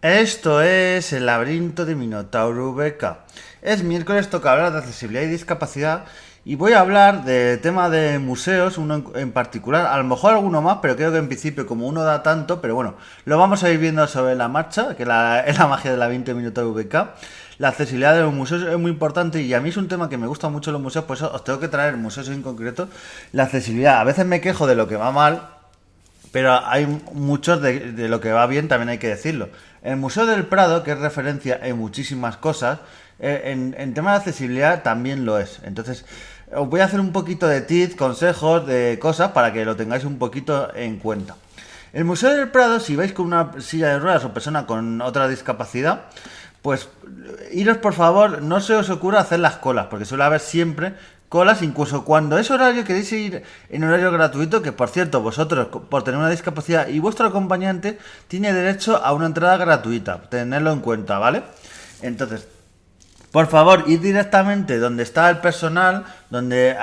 Esto es el laberinto de Minotauro VK. Es miércoles, toca hablar de accesibilidad y discapacidad y voy a hablar del tema de museos, uno en particular, a lo mejor alguno más, pero creo que en principio como uno da tanto, pero bueno, lo vamos a ir viendo sobre la marcha, que es la magia del laberinto de Minotauro VK. La accesibilidad de los museos es muy importante y a mí es un tema que me gusta mucho los museos, por eso os tengo que traer museos en concreto. La accesibilidad, a veces me quejo de lo que va mal, pero hay muchos de lo que va bien, también hay que decirlo. El Museo del Prado, que es referencia en muchísimas cosas, en tema de accesibilidad también lo es. Entonces, os voy a hacer un poquito de tips, consejos, de cosas para que lo tengáis un poquito en cuenta. El Museo del Prado, si vais con una silla de ruedas o persona con otra discapacidad, pues iros por favor, no se os ocurra hacer las colas, porque suele haber siempre colas, incluso cuando es horario, queréis ir en horario gratuito, que por cierto, vosotros, por tener una discapacidad y vuestro acompañante, tiene derecho a una entrada gratuita, tenedlo en cuenta, ¿vale? Entonces, por favor, ir directamente donde está el personal, donde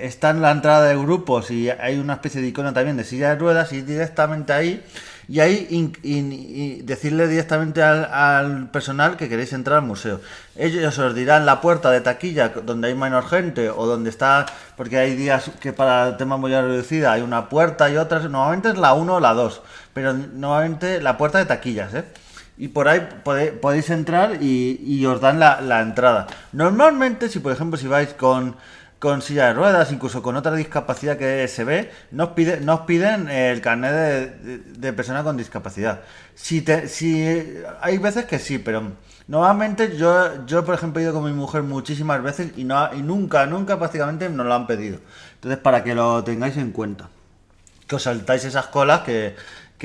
está en la entrada de grupos y hay una especie de icono también de silla de ruedas, ir directamente ahí y ahí decirle directamente al personal que queréis entrar al museo. Ellos os dirán la puerta de taquilla donde hay menor gente o donde está, porque hay días que para el tema muy reducida hay una puerta y otras, normalmente es la uno o la 2, pero normalmente la puerta de taquillas, ¿eh? Y por ahí podéis entrar y os dan la entrada. Normalmente, si por ejemplo si vais con silla de ruedas, incluso con otra discapacidad que se ve, no os piden el carnet de persona con discapacidad. Si hay veces que sí, pero normalmente yo por ejemplo he ido con mi mujer muchísimas veces y nunca prácticamente nos lo han pedido. Entonces para que lo tengáis en cuenta que os saltáis esas colas que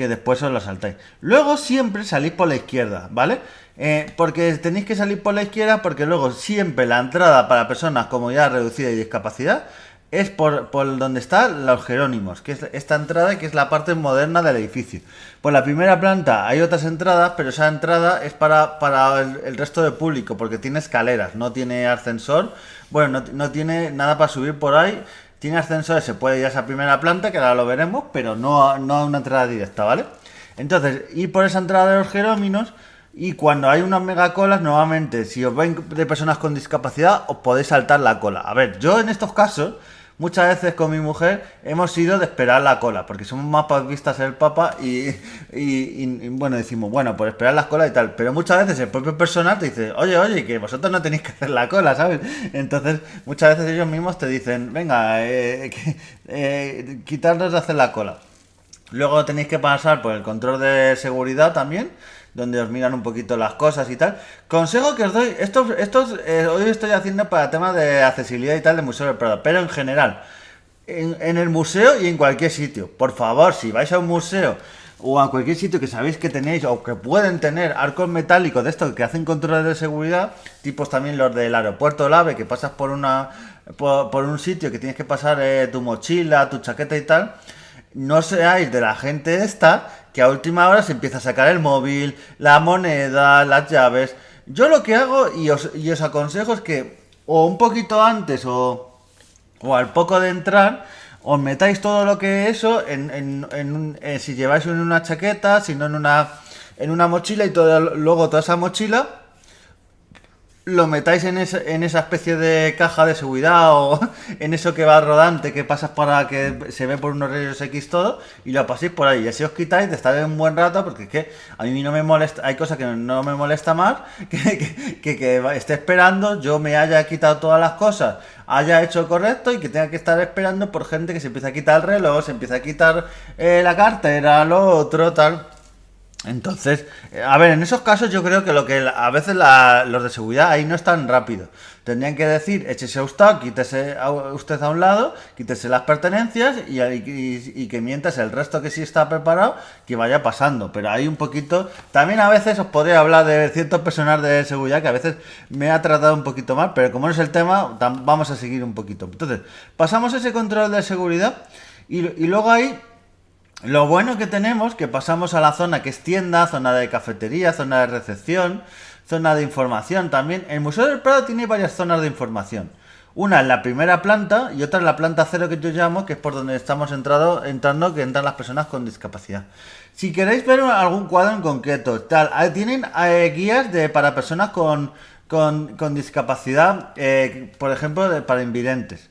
después os las saltáis. Luego siempre salís por la izquierda, ¿vale? Porque tenéis que salir por la izquierda porque luego siempre la entrada para personas con movilidad reducida y discapacidad es por donde están los Jerónimos, que es esta entrada que es la parte moderna del edificio. Por la primera planta hay otras entradas, pero esa entrada es para el resto del público, porque tiene escaleras, no tiene ascensor, bueno, no tiene nada para subir por ahí. Tiene ascensores, se puede ir a esa primera planta, que ahora lo veremos, pero no a una entrada directa, ¿vale? Entonces, ir por esa entrada de los Jeróminos y cuando hay unas megacolas, nuevamente, si os ven de personas con discapacidad, os podéis saltar la cola. A ver, yo en estos casos, muchas veces con mi mujer, hemos ido de esperar la cola, porque somos más papistas el Papa y, bueno, decimos, bueno, por esperar las colas y tal. Pero muchas veces el propio personal te dice, oye, que vosotros no tenéis que hacer la cola, ¿sabes? Entonces, muchas veces ellos mismos te dicen, venga, quitarnos de hacer la cola. Luego tenéis que pasar por el control de seguridad también, donde os miran un poquito las cosas y tal. Consejo que os doy, hoy estoy haciendo para temas de accesibilidad y tal de Museo del Prado, pero en general, en el museo y en cualquier sitio. Por favor, si vais a un museo o a cualquier sitio que sabéis que tenéis o que pueden tener arcos metálicos de estos que hacen controles de seguridad, tipos también los del aeropuerto del AVE, que pasas por un sitio que tienes que pasar tu mochila, tu chaqueta y tal, no seáis de la gente esta que a última hora se empieza a sacar el móvil, la moneda, las llaves. Yo lo que hago y os aconsejo es que o un poquito antes o al poco de entrar os metáis todo lo que eso si lleváis en una chaqueta, si no en una mochila y luego toda esa mochila lo metáis en esa especie de caja de seguridad o en eso que va rodante que pasas para que se ve por unos rayos X todo y lo paséis por ahí y así os quitáis de estar un buen rato porque es que a mí no me molesta, hay cosas que no me molesta más que esté esperando, yo me haya quitado todas las cosas, haya hecho correcto y que tenga que estar esperando por gente que se empieza a quitar el reloj, se empieza a quitar la cartera, lo otro, tal. Entonces, a ver, en esos casos yo creo que a veces los de seguridad ahí no es tan rápido. Tendrían que decir, échese usted, quítese usted a un lado, quítese las pertenencias y que mientras el resto que sí está preparado, que vaya pasando. Pero hay un poquito... También a veces os podría hablar de cierto personal de seguridad que a veces me ha tratado un poquito mal, pero como no es el tema, vamos a seguir un poquito. Entonces, pasamos ese control de seguridad y luego ahí... Lo bueno que tenemos, que pasamos a la zona que es tienda, zona de cafetería, zona de recepción, zona de información también. El Museo del Prado tiene varias zonas de información. Una en la primera planta y otra en la planta cero que yo llamo, que es por donde estamos entrando, que entran las personas con discapacidad. Si queréis ver algún cuadro en concreto, tal, tienen guías para personas con discapacidad, por ejemplo, para invidentes.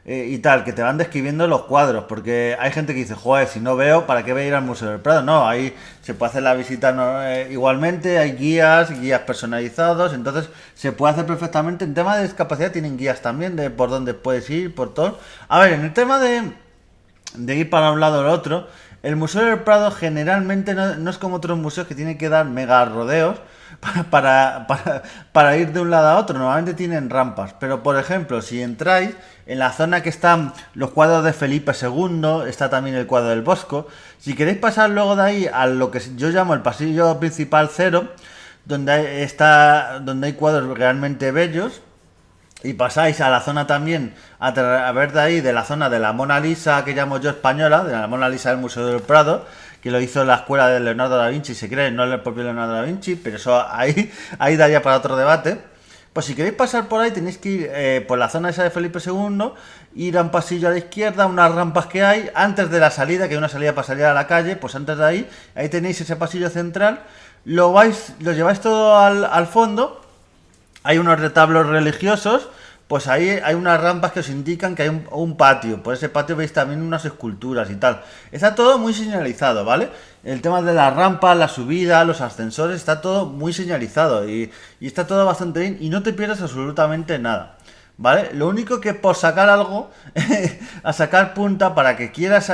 Y tal, que te van describiendo los cuadros, porque hay gente que dice, joder, si no veo, ¿para qué voy a ir al Museo del Prado? No, ahí se puede hacer la visita igualmente, hay guías personalizados, entonces se puede hacer perfectamente. En tema de discapacidad tienen guías también de por dónde puedes ir, por todo. A ver, en el tema de ir para un lado o el otro, el Museo del Prado generalmente no es como otros museos que tienen que dar mega rodeos para ir de un lado a otro. Normalmente tienen rampas. Pero, por ejemplo, si entráis en la zona que están los cuadros de Felipe II, está también el cuadro del Bosco. Si queréis pasar luego de ahí a lo que yo llamo el pasillo principal cero, donde hay cuadros realmente bellos, y pasáis a la zona también, a ver de ahí, de la zona de la Mona Lisa, que llamo yo española, de la Mona Lisa del Museo del Prado, que lo hizo la escuela de Leonardo da Vinci, se cree, no el propio Leonardo da Vinci, pero eso ahí daría para otro debate. Pues si queréis pasar por ahí, tenéis que ir por la zona esa de Felipe II, ir a un pasillo a la izquierda, unas rampas que hay, antes de la salida, que hay una salida para salir a la calle, pues antes de ahí tenéis ese pasillo central, lo lleváis todo al fondo. Hay unos retablos religiosos, pues ahí hay unas rampas que os indican que hay un patio. Por ese patio veis también unas esculturas y tal. Está todo muy señalizado, ¿vale? El tema de las rampas, la subida, los ascensores, está todo muy señalizado y está todo bastante bien y no te pierdes absolutamente nada. ¿Vale? Lo único que por sacar algo, a sacar punta para que quieras...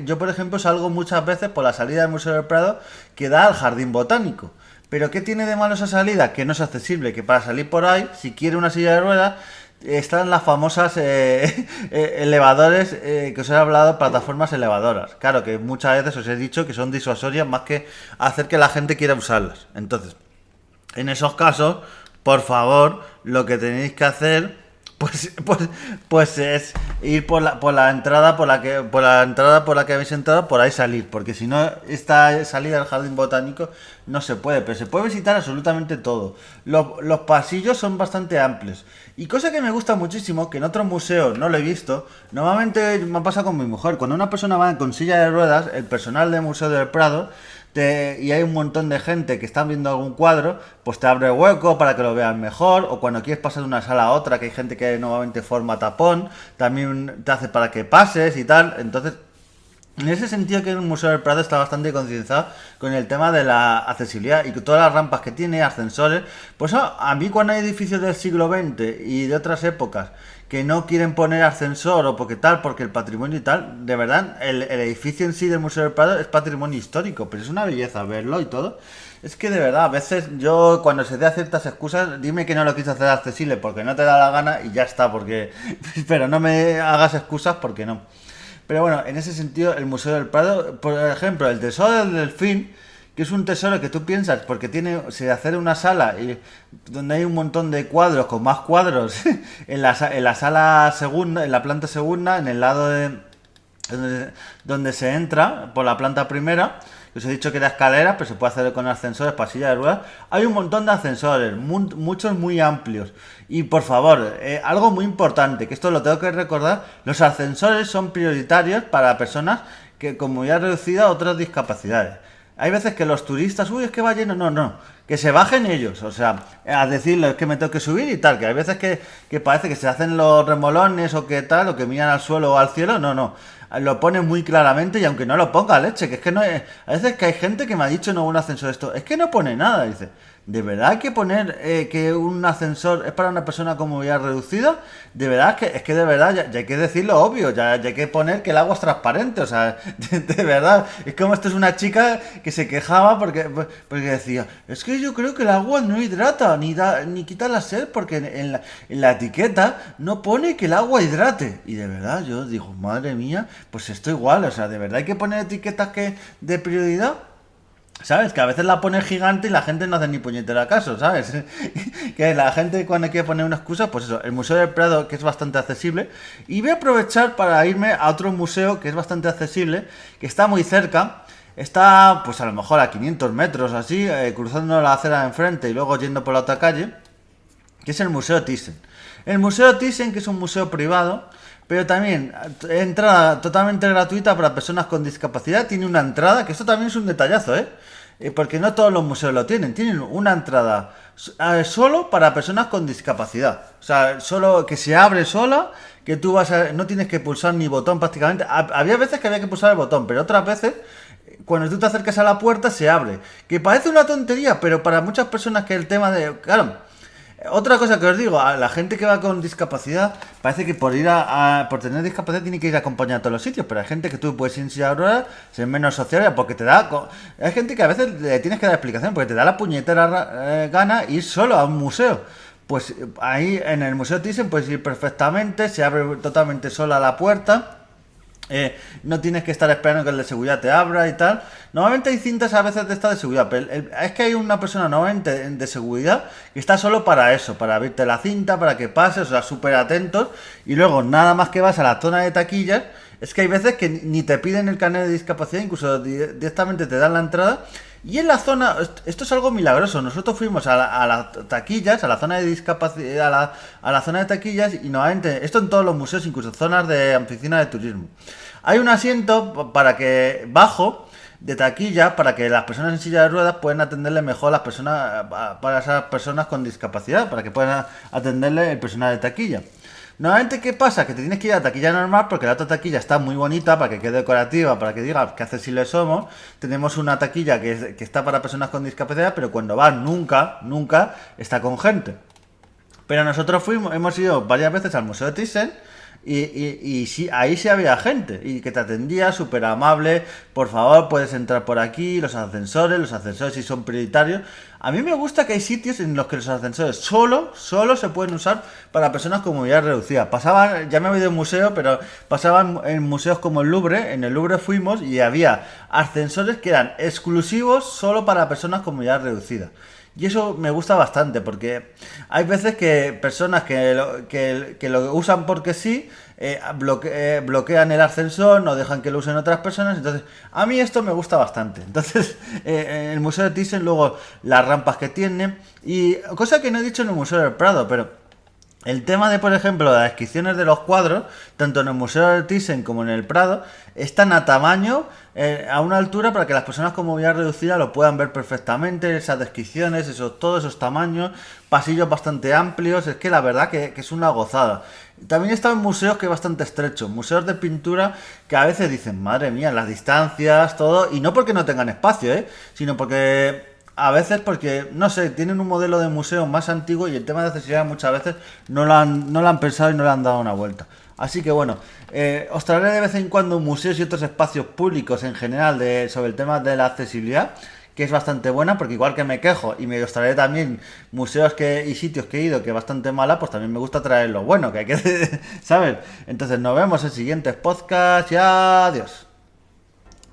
Yo, por ejemplo, salgo muchas veces por la salida del Museo del Prado que da al Jardín Botánico. Pero ¿qué tiene de malo esa salida? Que no es accesible, que para salir por ahí, si quiere una silla de ruedas, están las famosas elevadores que os he hablado, plataformas elevadoras. Claro que muchas veces os he dicho que son disuasorias más que hacer que la gente quiera usarlas. Entonces, en esos casos, por favor, lo que tenéis que hacer pues es ir por la entrada por la que habéis entrado, por ahí salir, porque si no, esta salida del jardín botánico no se puede, pero se puede visitar absolutamente todo. Los pasillos son bastante amplios. Y cosa que me gusta muchísimo, que en otros museos no lo he visto, normalmente me pasa con mi mujer, cuando una persona va con silla de ruedas, el personal del Museo del Prado y hay un montón de gente que está viendo algún cuadro, pues te abre hueco para que lo veas mejor, o cuando quieres pasar de una sala a otra, que hay gente que nuevamente forma tapón, también te hace para que pases y tal. Entonces, en ese sentido que el Museo del Prado está bastante concienciado con el tema de la accesibilidad y con todas las rampas que tiene, ascensores. Pues a mí cuando hay edificios del siglo XX y de otras épocas que no quieren poner ascensor o porque el patrimonio y tal, de verdad, el edificio en sí del Museo del Prado es patrimonio histórico, pero es una belleza verlo y todo. Es que de verdad, a veces yo cuando se da ciertas excusas, dime que no lo quise hacer accesible porque no te da la gana y ya está, pero no me hagas excusas porque no. Pero bueno, en ese sentido, el Museo del Prado, por ejemplo, el Tesoro del Delfín, que es un tesoro que tú piensas, porque se hace una sala donde hay un montón de cuadros, con más cuadros, en la sala segunda, en la planta segunda, en el lado donde se entra, por la planta primera. Os he dicho que era escalera, pero se puede hacer con ascensores, pasillas de ruedas. Hay un montón de ascensores, muchos muy amplios. Y por favor, algo muy importante, que esto lo tengo que recordar, los ascensores son prioritarios para personas que con movilidad reducida o otras discapacidades. Hay veces que los turistas, es que va lleno, no, que se bajen ellos, o sea, a decirles que me tengo que subir y tal, que hay veces que parece que se hacen los remolones o que tal, o que miran al suelo o al cielo, no, lo pone muy claramente y aunque no lo ponga leche, que es que no es, a veces que hay gente que me ha dicho no un ascensor esto, es que no pone nada, dice, ¿de verdad hay que poner que un ascensor es para una persona con movilidad reducida? De verdad es que de verdad ya hay que decir lo obvio, ya hay que poner que el agua es transparente, o sea, de verdad, es como esto es una chica que se quejaba porque decía, es que yo creo que el agua no hidrata ni quita la sed porque en la etiqueta no pone que el agua hidrate. Y de verdad yo digo, madre mía, pues esto igual, o sea, de verdad hay que poner etiquetas que de prioridad. ¿Sabes? Que a veces la pone gigante y la gente no hace ni puñetera caso, ¿sabes? Que la gente cuando quiere poner una excusa, pues eso, el Museo del Prado, que es bastante accesible. Y voy a aprovechar para irme a otro museo que es bastante accesible, que está muy cerca. Está, pues a lo mejor a 500 metros así, cruzando la acera de enfrente y luego yendo por la otra calle, que es el Museo Thyssen. El Museo Thyssen, que es un museo privado, pero también entrada totalmente gratuita para personas con discapacidad. Tiene una entrada, que esto también es un detallazo, ¿eh? Porque no todos los museos lo tienen. Tienen una entrada solo para personas con discapacidad. O sea, solo que se abre sola, que tú no tienes que pulsar ni botón prácticamente. Había veces que había que pulsar el botón, pero otras veces cuando tú te acercas a la puerta se abre. Que parece una tontería, pero para muchas personas que el tema de... Claro, otra cosa que os digo, a la gente que va con discapacidad, parece que por ir por tener discapacidad tiene que ir acompañado a todos los sitios, pero hay gente que tú puedes ir en silla de ruedas, ser menos social, porque te da... Hay gente que a veces le tienes que dar explicación, porque te da la puñetera gana ir solo a un museo. Pues ahí en el Museo Thyssen puedes ir perfectamente, se abre totalmente sola la puerta. No tienes que estar esperando que el de seguridad te abra y tal. Normalmente hay cintas a veces de esta de seguridad, pero es que hay una persona normalmente de seguridad que está solo para eso, para abrirte la cinta, para que pases, o sea, súper atentos. Y luego nada más que vas a la zona de taquillas, es que hay veces que ni te piden el carnet de discapacidad, incluso directamente te dan la entrada. Y en la zona, esto es algo milagroso, nosotros fuimos a las taquillas, a la zona de discapacidad, a la zona de taquillas, y normalmente, esto en todos los museos, incluso zonas de oficina de turismo. Hay un asiento para que, bajo, de taquilla, para que las personas en silla de ruedas puedan atenderle mejor a las personas, para esas personas con discapacidad, para que puedan atenderle el personal de taquilla. Normalmente, ¿qué pasa? Que te tienes que ir a la taquilla normal porque la otra taquilla está muy bonita para que quede decorativa, para que diga que accesibles somos. Tenemos una taquilla que está para personas con discapacidad, pero cuando vas nunca está con gente. Pero nosotros hemos ido varias veces al Museo de Thyssen y sí, ahí sí había gente y que te atendía súper amable. Por favor, puedes entrar por aquí. Los ascensores sí son prioritarios. A mí me gusta que hay sitios en los que los ascensores solo se pueden usar para personas con movilidad reducida. Pasaban, ya me he ido en museo, pero pasaban en museos como el Louvre. En el Louvre fuimos y había ascensores que eran exclusivos solo para personas con movilidad reducida. Y eso me gusta bastante porque hay veces que personas que lo usan porque sí, bloquean el ascensor, no dejan que lo usen otras personas. Entonces, a mí esto me gusta bastante. Entonces, el Museo de Thyssen, luego las rampas que tiene, y cosa que no he dicho en el Museo del Prado, pero... El tema de, por ejemplo, las descripciones de los cuadros, tanto en el Museo de Thyssen como en el Prado, están a tamaño, a una altura para que las personas con movilidad reducida lo puedan ver perfectamente, esas descripciones, todos esos tamaños, pasillos bastante amplios, es que la verdad que es una gozada. También he estado en museos que es bastante estrecho, museos de pintura que a veces dicen, madre mía, las distancias, todo, y no porque no tengan espacio, sino porque... A veces porque, no sé, tienen un modelo de museo más antiguo y el tema de accesibilidad muchas veces no lo han pensado y no le han dado una vuelta. Así que bueno, os traeré de vez en cuando museos y otros espacios públicos en general sobre el tema de la accesibilidad, que es bastante buena, porque igual que me quejo y me os traeré también museos y sitios que he ido que es bastante mala, pues también me gusta traer lo bueno, que hay que, ¿sabes? Entonces nos vemos en siguientes podcasts y adiós.